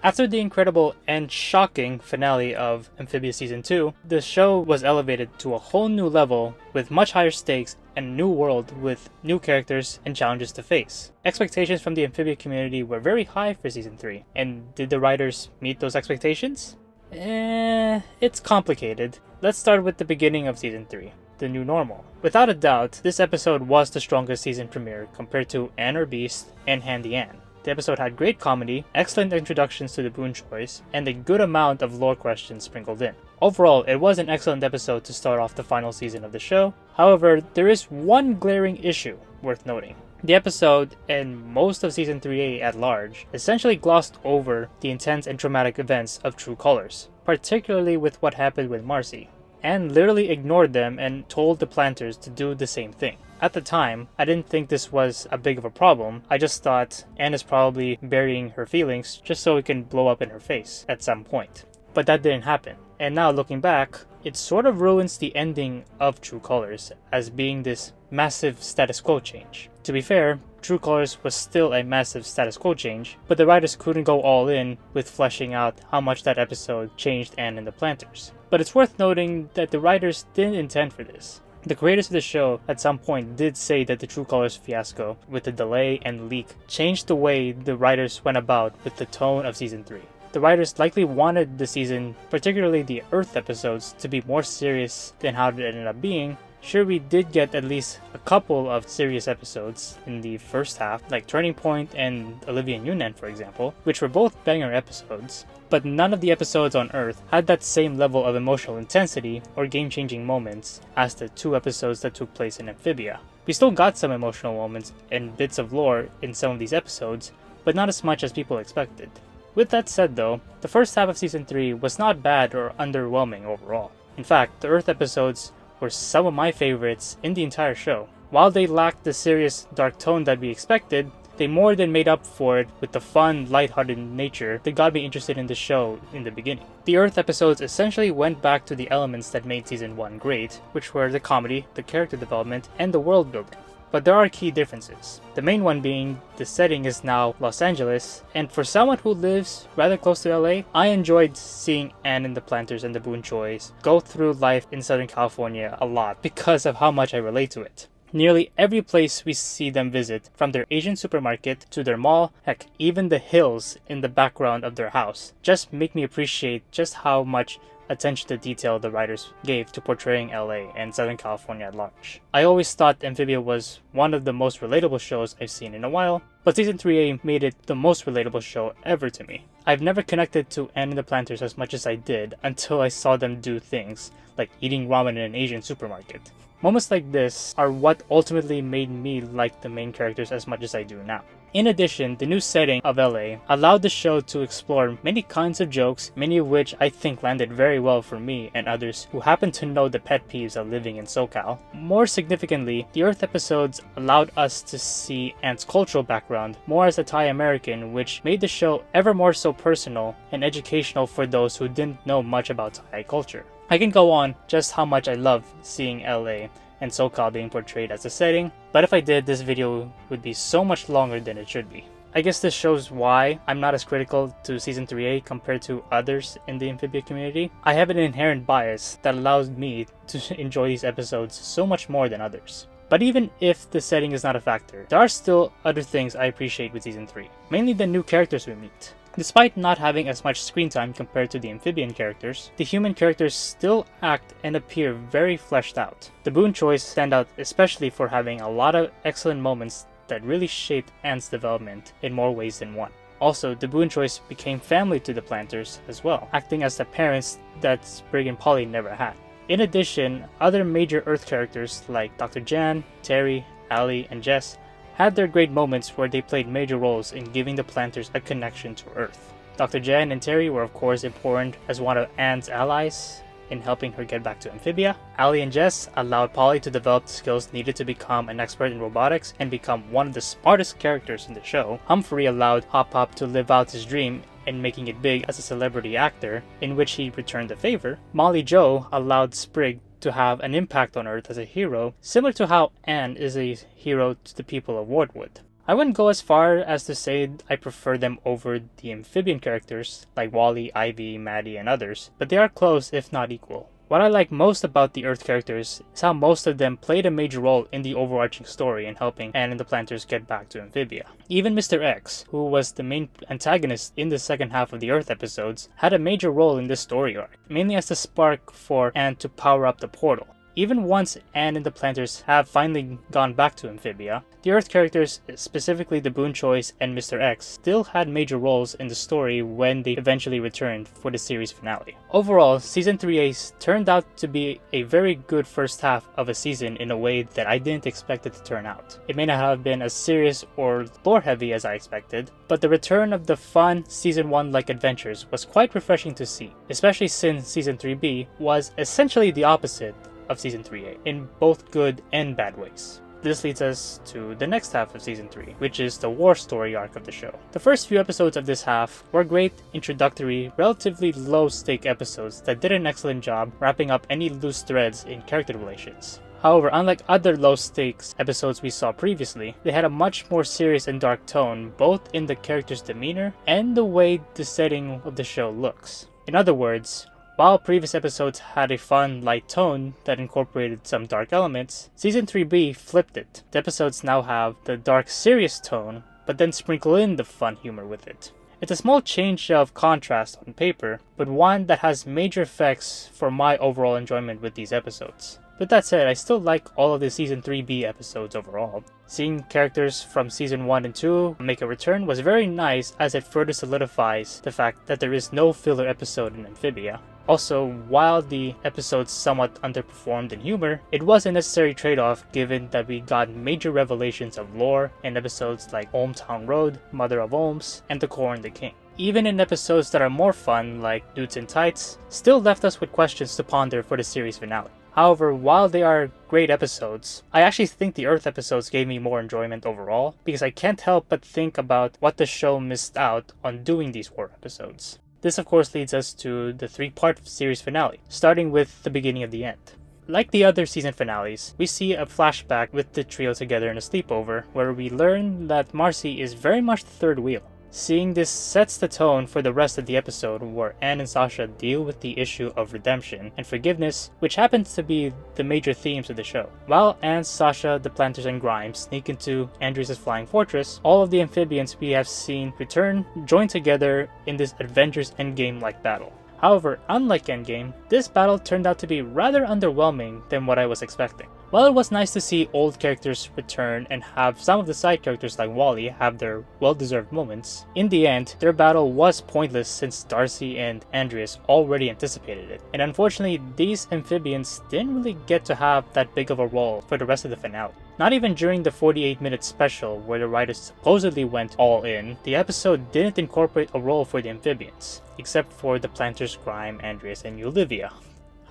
After the incredible and shocking finale of Amphibia Season 2, the show was elevated to a whole new level with much higher stakes and a new world with new characters and challenges to face. Expectations from the Amphibia community were very high for Season 3, and did the writers meet those expectations? It's complicated. Let's start with the beginning of Season 3, the new normal. Without a doubt, this episode was the strongest season premiere compared to Ann or Beast and Handy Ann. The episode had great comedy, excellent introductions to the Boon Choice, and a good amount of lore questions sprinkled in. Overall, it was an excellent episode to start off the final season of the show. However, there is one glaring issue worth noting. The episode, and most of Season 3A at large, essentially glossed over the intense and traumatic events of True Colors, particularly with what happened with Marcy, and literally ignored them and told the planters to do the same thing. At the time, I didn't think this was a big of a problem. I just thought Anne is probably burying her feelings just so it can blow up in her face at some point. But that didn't happen. And now looking back, it sort of ruins the ending of True Colors as being this massive status quo change. To be fair, True Colors was still a massive status quo change, but the writers couldn't go all in with fleshing out how much that episode changed Anne and the planters. But it's worth noting that the writers didn't intend for this. The creators of the show at some point did say that the True Colors fiasco with the delay and leak changed the way the writers went about with the tone of Season 3. The writers likely wanted the season, particularly the Earth episodes, to be more serious than how it ended up being. Sure, we did get at least a couple of serious episodes in the first half, like Turning Point and Olivia and Yunnan, for example, which were both banger episodes, but none of the episodes on Earth had that same level of emotional intensity or game-changing moments as the two episodes that took place in Amphibia. We still got some emotional moments and bits of lore in some of these episodes, but not as much as people expected. With that said though, the first half of Season 3 was not bad or underwhelming overall. In fact, the Earth episodes were some of my favorites in the entire show. While they lacked the serious, dark tone that we expected, they more than made up for it with the fun, lighthearted nature that got me interested in the show in the beginning. The Earth episodes essentially went back to the elements that made Season 1 great, which were the comedy, the character development, and the world building. But there are key differences. The main one being the setting is now Los Angeles, and for someone who lives rather close to LA, I enjoyed seeing Anne and the Planters and the Boon Choice go through life in Southern California a lot because of how much I relate to it. Nearly every place we see them visit, from their Asian supermarket to their mall, heck, even the hills in the background of their house, just make me appreciate just how much attention to detail the writers gave to portraying LA and Southern California at large. I always thought Amphibia was one of the most relatable shows I've seen in a while, but Season 3A made it the most relatable show ever to me. I've never connected to Anne and the Planters as much as I did until I saw them do things like eating ramen in an Asian supermarket. Moments like this are what ultimately made me like the main characters as much as I do now. In addition, the new setting of LA allowed the show to explore many kinds of jokes, many of which I think landed very well for me and others who happen to know the pet peeves of living in SoCal. More significantly, the Earth episodes allowed us to see Ant's cultural background more as a Thai American, which made the show ever more so personal and educational for those who didn't know much about Thai culture. I can go on just how much I love seeing LA and SoCal being portrayed as a setting, but if I did, this video would be so much longer than it should be. I guess this shows why I'm not as critical to Season 3A compared to others in the Amphibia community. I have an inherent bias that allows me to enjoy these episodes so much more than others. But even if the setting is not a factor, there are still other things I appreciate with Season 3, mainly the new characters we meet. Despite not having as much screen time compared to the amphibian characters, the human characters still act and appear very fleshed out. The Boon Choice stand out especially for having a lot of excellent moments that really shaped Ant's development in more ways than one. Also, the Boon Choice became family to the Planters as well, acting as the parents that Sprig and Polly never had. In addition, other major Earth characters like Dr. Jan, Terry, Allie, and Jess had their great moments where they played major roles in giving the Planters a connection to Earth. Dr. Jan and Terry were of course important as one of Anne's allies in helping her get back to Amphibia. Allie and Jess allowed Polly to develop the skills needed to become an expert in robotics and become one of the smartest characters in the show. Humphrey allowed Hop Hop to live out his dream in making it big as a celebrity actor, in which he returned the favor. Molly Jo allowed Sprig to have an impact on Earth as a hero, similar to how Anne is a hero to the people of Wardwood. I wouldn't go as far as to say I prefer them over the amphibian characters like Wally, Ivy, Maddie, and others, but they are close if not equal. What I like most about the Earth characters is how most of them played a major role in the overarching story in helping Anne and the Planters get back to Amphibia. Even Mr. X, who was the main antagonist in the second half of the Earth episodes, had a major role in this story arc, mainly as the spark for Anne to power up the portal. Even once Anne and the Planters have finally gone back to Amphibia, the Earth characters, specifically the Boon Choice and Mr. X, still had major roles in the story when they eventually returned for the series finale. Overall, Season 3A turned out to be a very good first half of a season in a way that I didn't expect it to turn out. It may not have been as serious or lore heavy as I expected, but the return of the fun Season 1-like adventures was quite refreshing to see, especially since Season 3B was essentially the opposite of Season 3A, in both good and bad ways. This leads us to the next half of Season 3, which is the war story arc of the show. The first few episodes of this half were great, introductory, relatively low-stake episodes that did an excellent job wrapping up any loose threads in character relations. However, unlike other low-stakes episodes we saw previously, they had a much more serious and dark tone, both in the characters' demeanor and the way the setting of the show looks. In other words, while previous episodes had a fun, light tone that incorporated some dark elements, Season 3B flipped it. The episodes now have the dark, serious tone, but then sprinkle in the fun humor with it. It's a small change of contrast on paper, but one that has major effects for my overall enjoyment with these episodes. With that said, I still like all of the Season 3B episodes overall. Seeing characters from Season 1 and 2 make a return was very nice, as it further solidifies the fact that there is no filler episode in Amphibia. Also, while the episodes somewhat underperformed in humor, it was a necessary trade-off given that we got major revelations of lore in episodes like Ohmtown Road, Mother of Ohms, and The Core and the King. Even in episodes that are more fun, like Dudes in Tights, still left us with questions to ponder for the series finale. However, while they are great episodes, I actually think the Earth episodes gave me more enjoyment overall, because I can't help but think about what the show missed out on doing these war episodes. This of course leads us to the 3-part series finale, starting with the beginning of the end. Like the other season finales, we see a flashback with the trio together in a sleepover, where we learn that Marcy is very much the third wheel. Seeing this sets the tone for the rest of the episode, where Anne and Sasha deal with the issue of redemption and forgiveness, which happens to be the major themes of the show. While Anne, Sasha, the Planters, and Grimes sneak into Andreas' flying fortress, all of the amphibians we have seen return join together in this Avengers Endgame-like battle. However, unlike Endgame, this battle turned out to be rather underwhelming than what I was expecting. While it was nice to see old characters return and have some of the side characters like Wally have their well-deserved moments, in the end, their battle was pointless since Darcy and Andreas already anticipated it. And unfortunately, these amphibians didn't really get to have that big of a role for the rest of the finale. Not even during the 48-minute special where the writers supposedly went all in, the episode didn't incorporate a role for the amphibians, except for the Planters, Grime, Andreas, and Olivia.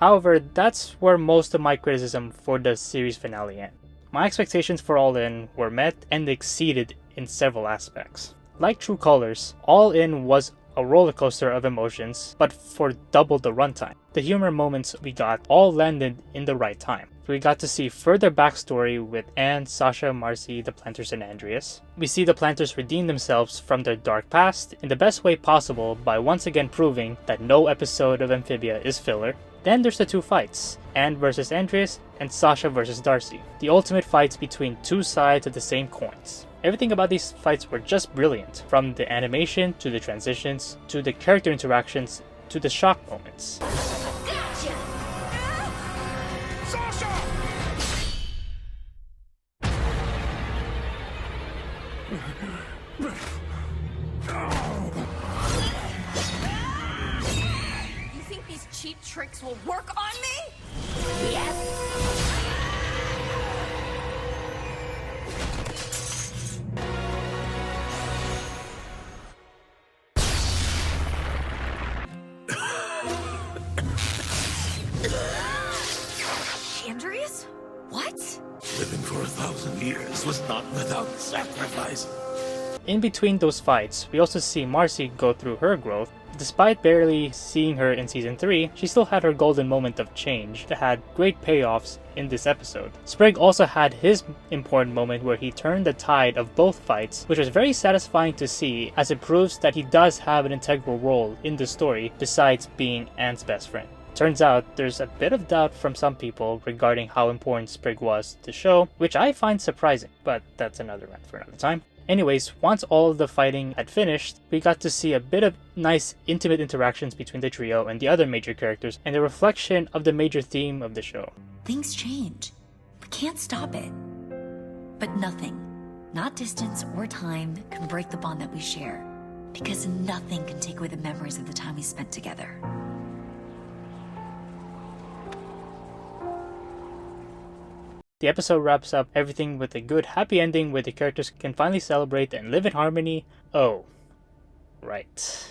However, that's where most of my criticism for the series finale ends. My expectations for All In were met and exceeded in several aspects. Like True Colors, All In was a roller coaster of emotions, but for double the runtime. The humor moments we got all landed in the right time. We got to see further backstory with Anne, Sasha, Marcy, the Planters, and Andreas. We see the Planters redeem themselves from their dark past in the best way possible by once again proving that no episode of Amphibia is filler. Then there's the two fights, Anne versus Andreas and Sasha versus Darcy, the ultimate fights between two sides of the same coins. Everything about these fights were just brilliant, from the animation to the transitions, to the character interactions, to the shock moments. Gotcha! Sasha! You think these cheap tricks will work on me? Yes! Andreas? What? Living for 1,000 years was not without sacrifice. in between those fights, we also see Marcy go through her growth. Despite barely seeing her in season 3, she still had her golden moment of change that had great payoffs in this episode. Sprig also had his important moment where he turned the tide of both fights, which was very satisfying to see as it proves that he does have an integral role in the story besides being Anne's best friend. Turns out there's a bit of doubt from some people regarding how important Sprig was to the show, which I find surprising, but that's another rant for another time. Anyways, once all of the fighting had finished, we got to see a bit of nice intimate interactions between the trio and the other major characters, and a reflection of the major theme of the show. Things change. We can't stop it. But nothing, not distance or time, can break the bond that we share. Because nothing can take away the memories of the time we spent together. The episode wraps up everything with a good happy ending where the characters can finally celebrate and live in harmony. Oh, right.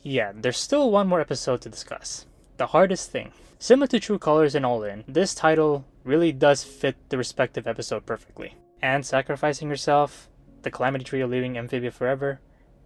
Yeah, there's still one more episode to discuss. The Hardest Thing. Similar to True Colors and All In, this title really does fit the respective episode perfectly. Anne sacrificing herself, the Calamity Trio leaving Amphibia forever,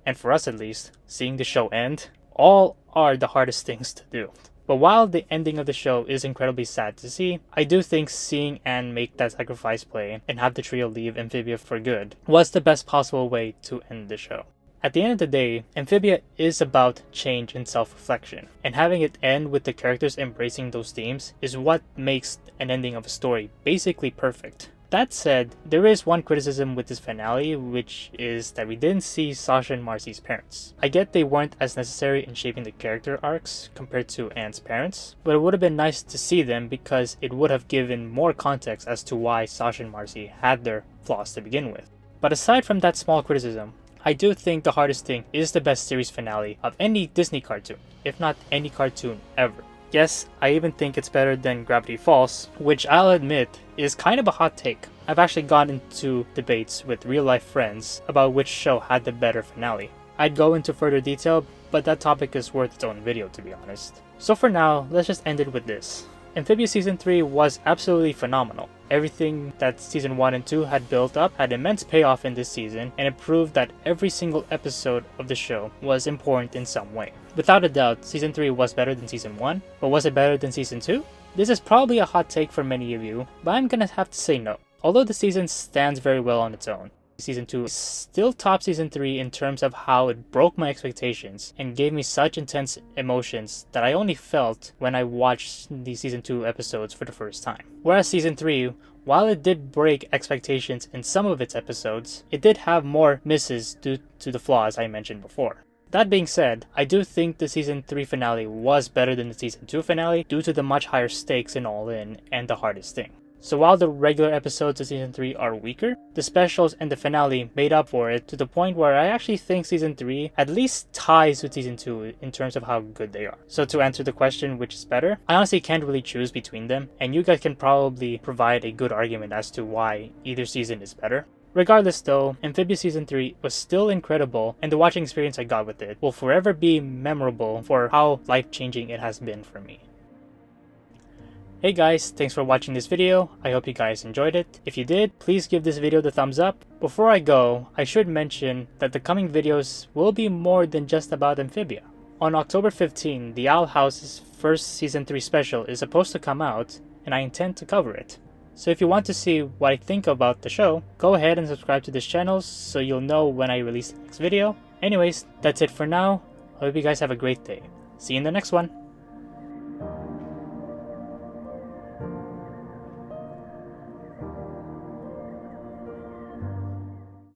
and for us at least, seeing the show end, all are the hardest things to do. But while the ending of the show is incredibly sad to see, I do think seeing Anne make that sacrifice play and have the trio leave Amphibia for good was the best possible way to end the show. At the end of the day, Amphibia is about change and self-reflection, and having it end with the characters embracing those themes is what makes an ending of a story basically perfect. That said, there is one criticism with this finale, which is that we didn't see Sasha and Marcy's parents. I get they weren't as necessary in shaping the character arcs compared to Anne's parents, but it would have been nice to see them because it would have given more context as to why Sasha and Marcy had their flaws to begin with. But aside from that small criticism, I do think The Hardest Thing is the best series finale of any Disney cartoon, if not any cartoon ever. Yes, I even think it's better than Gravity Falls, which I'll admit is kind of a hot take. I've actually gotten into debates with real-life friends about which show had the better finale. I'd go into further detail, but that topic is worth its own video to be honest. So for now, let's just end it with this. Amphibia Season 3 was absolutely phenomenal. Everything that Season 1 and 2 had built up had immense payoff in this season, and it proved that every single episode of the show was important in some way. Without a doubt, Season 3 was better than Season 1, but was it better than Season 2? This is probably a hot take for many of you, but I'm gonna have to say no. Although the season stands very well on its own, Season 2 is still top Season 3 in terms of how it broke my expectations and gave me such intense emotions that I only felt when I watched the Season 2 episodes for the first time. Whereas Season 3, while it did break expectations in some of its episodes, it did have more misses due to the flaws I mentioned before. That being said, I do think the Season 3 finale was better than the Season 2 finale due to the much higher stakes in All In and The Hardest Thing. So while the regular episodes of Season 3 are weaker, the specials and the finale made up for it to the point where I actually think Season 3 at least ties with Season 2 in terms of how good they are. So to answer the question which is better, I honestly can't really choose between them, and you guys can probably provide a good argument as to why either season is better. Regardless though, Amphibia Season 3 was still incredible, and the watching experience I got with it will forever be memorable for how life-changing it has been for me. Hey guys, thanks for watching this video. I hope you guys enjoyed it. If you did, please give this video the thumbs up. Before I go, I should mention that the coming videos will be more than just about Amphibia. On October 15, the Owl House's first Season 3 special is supposed to come out, and I intend to cover it. So if you want to see what I think about the show, go ahead and subscribe to this channel so you'll know when I release the next video. Anyways, that's it for now. I hope you guys have a great day. See you in the next one.